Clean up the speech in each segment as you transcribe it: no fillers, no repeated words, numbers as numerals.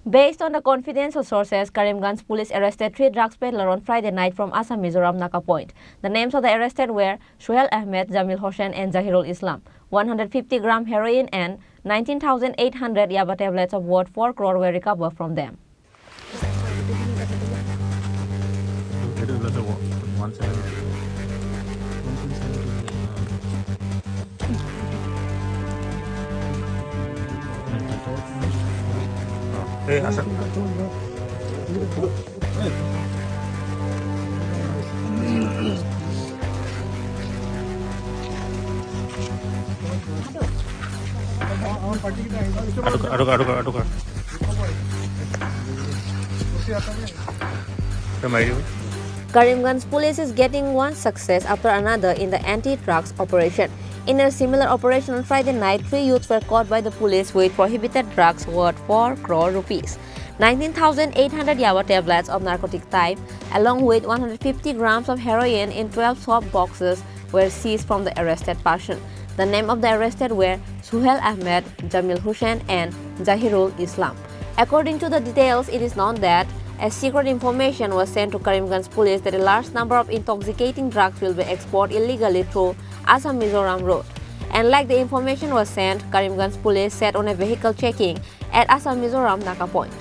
Based on the confidential sources, Kamrimganj Police arrested 3 drugs peddlers on Friday night from Assam, Mizoram, Naka Point. The names of the arrested were Suhail Ahmed, Jamil Hossain and Zahirul Islam. 150-gram heroin and 19,800 yaba tablets of worth 4 crore were recovered from them. Hey, Asad. Aduk. Kamrimganj Police is getting one success after another in the anti-drugs operation. In a similar operation on Friday night, 3 youths were caught by the police with prohibited drugs worth 4 crore rupees. 19,800 yaba tablets of narcotic type, along with 150 grams of heroin in 12 soap boxes were seized from the arrested person. The name of the arrested were Suhail Ahmed, Jamil Hossain and Zahirul Islam. According to the details, it is known that a secret information was sent to Kamrimganj Police that a large number of intoxicating drugs will be exported illegally through Assam-Mizoram road. And like the information was sent, Kamrimganj Police set on a vehicle checking at Assam-Mizoram Naka Point.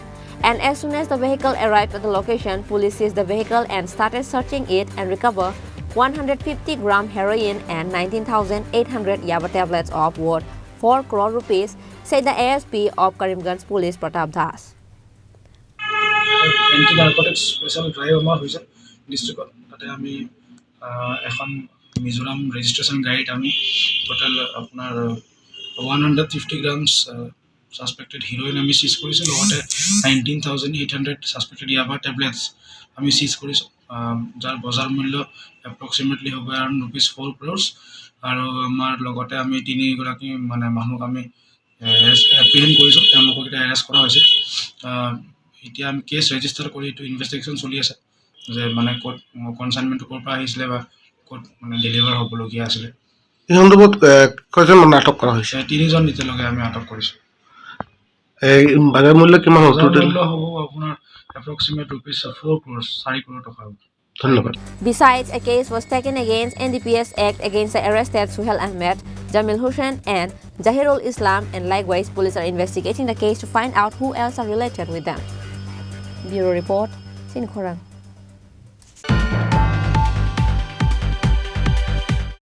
And as soon as the vehicle arrived at the location, police seized the vehicle and started searching it and recovered 150-gram heroin and 19,800 yaba tablets of worth 4 crore rupees, said the ASP of Kamrimganj Police Pratap Das. Anti-narcotics special drive আমাৰ হৈছে ডিস্ট্ৰিক্টত তাতে আমি এখন Mizoram registration guide আমি total আপোনাৰ 150 grams suspected heroine আমি সিজ কৰিছো লগতে 19,800 সাসপেক্টেড ইয়াবা টেবলেটস আমি সিজ কৰিছো যাৰ বজাৰ মূল্য এপ্ৰক্সিমেটলি হ'ব around ₹4 crores আৰু আমাৰ লগতে আমি 3 গৰাকী মানে মানুহক আমি এপ্ৰিহেন্ড কৰিছো তেওঁলোকক এটা এৰেষ্ট কৰা হৈছে এতিয়া আমি কেছ ৰেজিষ্টাৰ কৰি এইটো ইনভেষ্টিগেশ্যন চলি আছে যে মানে কোড কনসাইনমেন্ট কোৰ পৰা আহিছিলে বা কোড মানে ডেলিভাৰ হ'বলগীয়া আছিলে এই সন্দৰ্ভত কয়জন মানুহ আটক কৰা হৈছে 3 জন এতিয়ালৈকে আমি আটক কৰিছো এই বাজাৰ মূল্য কিমান হ'ব টোটাল হ'ব আপোনাৰ approximate ₹4 crores 4 crore টকা ধন্যবাদ Besides, a case was taken against NDPS Act against the arrested Suhail Ahmed, Jamil Hossain and Zahirul Islam, and likewise police are investigating the case to find out who else are related with them. Bureau Report, Chini Khorang.